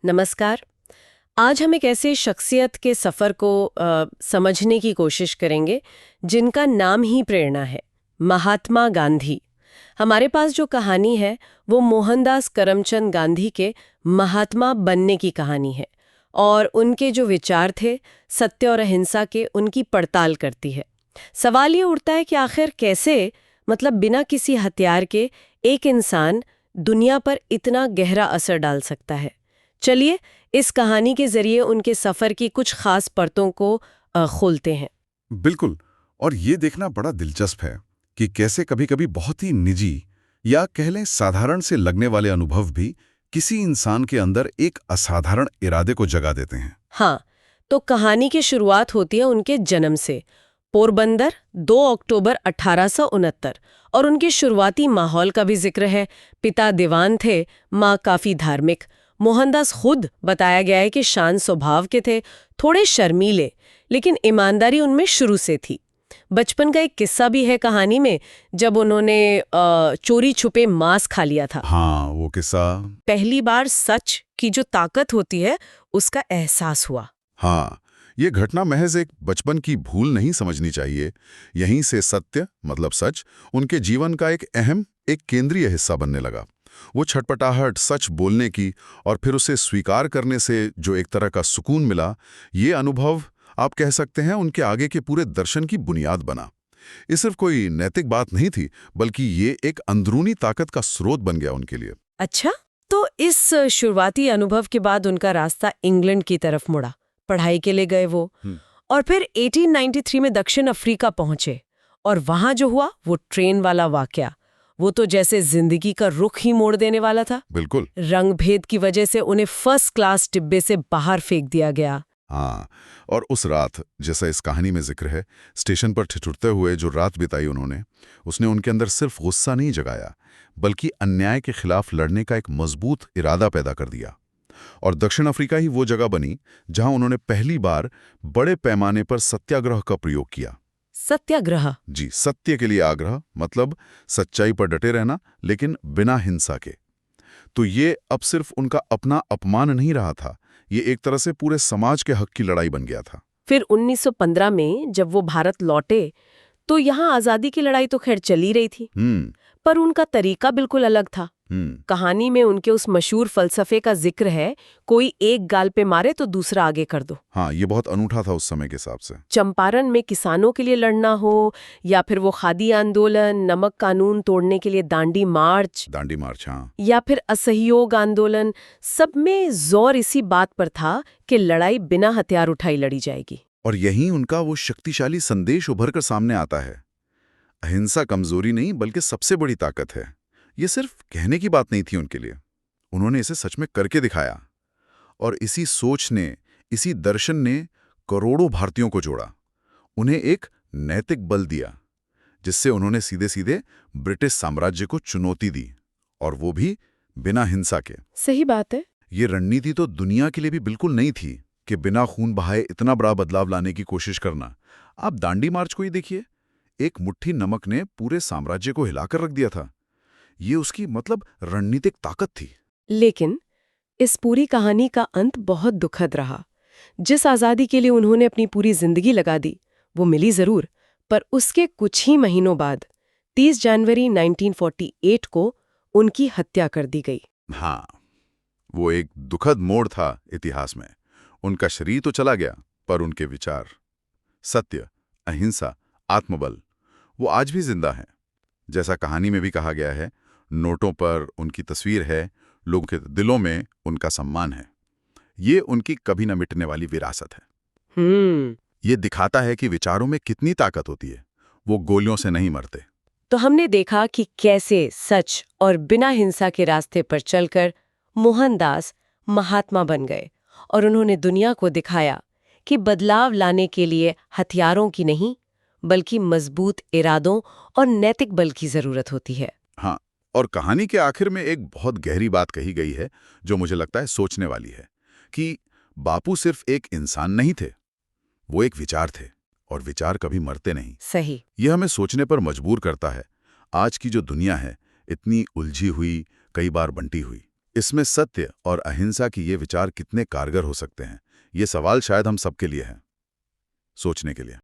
नमस्कार। आज हम एक ऐसे शख्सियत के सफ़र को समझने की कोशिश करेंगे जिनका नाम ही प्रेरणा है, महात्मा गांधी। हमारे पास जो कहानी है वो मोहनदास करमचंद गांधी के महात्मा बनने की कहानी है और उनके जो विचार थे सत्य और अहिंसा के, उनकी पड़ताल करती है। सवाल ये उठता है कि आखिर कैसे, मतलब बिना किसी हथियार के एक इंसान दुनिया पर इतना गहरा असर डाल सकता है। चलिए इस कहानी के जरिए उनके सफर की कुछ खास परतों को खोलते हैं। बिल्कुल। और ये देखना बड़ा दिलचस्प है कि कैसे कभी-कभी बहुत ही निजी या कह लें साधारण से लगने वाले अनुभव भी किसी इंसान के अंदर एक असाधारण इरादे को जगा देते हैं। हाँ, तो कहानी की शुरुआत होती है उनके जन्म से। पोरबंदर 2 अक्टूबर 1869। और उनके शुरुआती माहौल का भी जिक्र है। पिता दीवान थे, माँ काफी धार्मिक। मोहनदास खुद बताया गया है कि शांत स्वभाव के थे, थोड़े शर्मीले, लेकिन ईमानदारी उनमें शुरू से थी। बचपन का एक किस्सा भी है कहानी में, जब उन्होंने चोरी छुपे मांस खा लिया था। हाँ, वो किस्सा। पहली बार सच की जो ताकत होती है उसका एहसास हुआ। हाँ, ये घटना महज एक बचपन की भूल नहीं समझनी चाहिए। यहीं से सत्य मतलब सच उनके जीवन का एक केंद्रीय हिस्सा बनने लगा। वो छटपटाहट, सच बोलने की और फिर उसे स्वीकार करने से जो एक तरह का सुकून मिला, ये अनुभव आप कह सकते हैं उनके आगे के पूरे दर्शन की बुनियाद बना। ये सिर्फ कोई नैतिक बात नहीं थी, बल्कि ये एक अंदरूनी ताकत का स्रोत बन गया उनके लिए। अच्छा, तो इस शुरुआती अनुभव के बाद उनका रास्ता इंग्लैंड की तरफ मुड़ा। पढ़ाई के लिए गए वो, और फिर 1893 में दक्षिण अफ्रीका पहुंचे। और वहां जो हुआ वो ट्रेन वाला वाकया, वो तो जैसे जिंदगी का रुख ही मोड़ देने वाला था। बिल्कुल। रंग भेद की वजह से उन्हें फर्स्ट क्लास डिब्बे से बाहर फेंक दिया गया। हाँ, और उस रात, जैसा इस कहानी में जिक्र है, स्टेशन पर ठिठुरते हुए जो रात बिताई उन्होंने, उसने उनके अंदर सिर्फ गुस्सा नहीं जगाया, बल्कि अन्याय के खिलाफ लड़ने का एक मजबूत इरादा पैदा कर दिया। और दक्षिण अफ्रीका ही वो जगह बनी जहां उन्होंने पहली बार बड़े पैमाने पर सत्याग्रह का प्रयोग किया। सत्याग्रह? जी, सत्य के लिए आग्रह मतलब सच्चाई पर डटे रहना, लेकिन बिना हिंसा के। तो ये अब सिर्फ उनका अपना अपमान नहीं रहा था, ये एक तरह से पूरे समाज के हक की लड़ाई बन गया था। फिर 1915 में जब वो भारत लौटे तो यहाँ आजादी की लड़ाई तो खैर चली रही थी, पर उनका तरीका बिल्कुल अलग था। कहानी में उनके उस मशहूर फलसफे का जिक्र है, कोई एक गाल पे मारे तो दूसरा आगे कर दो। हाँ, ये बहुत अनूठा था उस समय के हिसाब से। चंपारण में किसानों के लिए लड़ना हो, या फिर वो खादी आंदोलन, नमक कानून तोड़ने के लिए दांडी मार्च, हाँ। या फिर असहयोग आंदोलन, सब में जोर इसी बात पर था कि लड़ाई बिना हथियार उठाई लड़ी जाएगी। और यहीं उनका वो शक्तिशाली संदेश उभर कर सामने आता है। अहिंसा कमजोरी नहीं, बल्कि सबसे बड़ी ताकत है। ये सिर्फ कहने की बात नहीं थी उनके लिए, उन्होंने इसे सच में करके दिखाया। और इसी सोच ने, इसी दर्शन ने करोड़ों भारतीयों को जोड़ा, उन्हें एक नैतिक बल दिया, जिससे उन्होंने सीधे सीधे ब्रिटिश साम्राज्य को चुनौती दी, और वो भी बिना हिंसा के। सही बात है। ये रणनीति तो दुनिया के लिए भी बिल्कुल नई थी कि बिना खून बहाए इतना बड़ा बदलाव लाने की कोशिश करना। आप दांडी मार्च को ही देखिए, एक मुट्ठी नमक ने पूरे साम्राज्य को हिलाकर रख दिया था। ये उसकी मतलब रणनीतिक ताकत थी। लेकिन इस पूरी कहानी का अंत बहुत दुखद रहा। जिस आज़ादी के लिए उन्होंने अपनी पूरी जिंदगी लगा दी, वो मिली जरूर, पर उसके कुछ ही महीनों बाद 30 जनवरी 1948 को उनकी हत्या कर दी गई। हाँ, वो एक दुखद मोड़ था इतिहास में। उनका शरीर तो चला गया, पर उनके विचार, सत्य, अहिंसा, आत्मबल, वो आज भी जिंदा हैं। जैसा कहानी में भी कहा गया है, नोटों पर उनकी तस्वीर है, लोगों के दिलों में उनका सम्मान है। ये उनकी कभी न मिटने वाली विरासत है। ये दिखाता है कि विचारों में कितनी ताकत होती है, वो गोलियों से नहीं मरते। तो हमने देखा कि कैसे सच और बिना हिंसा के रास्ते पर चलकर मोहनदास महात्मा बन गए, और उन्होंने दुनिया को दिखाया कि बदलाव लाने के लिए हथियारों की नहीं, बल्कि मजबूत इरादों और नैतिक बल की जरूरत होती है। हाँ, और कहानी के आखिर में एक बहुत गहरी बात कही गई है, जो मुझे लगता है सोचने वाली है, कि बापू सिर्फ एक इंसान नहीं थे, वो एक विचार थे, और विचार कभी मरते नहीं। सही। यह हमें सोचने पर मजबूर करता है। आज की जो दुनिया है, इतनी उलझी हुई, कई बार बंटी हुई, इसमें सत्य और अहिंसा की ये विचार कितने कारगर हो सकते हैं, ये सवाल शायद हम सबके लिए है सोचने के लिए।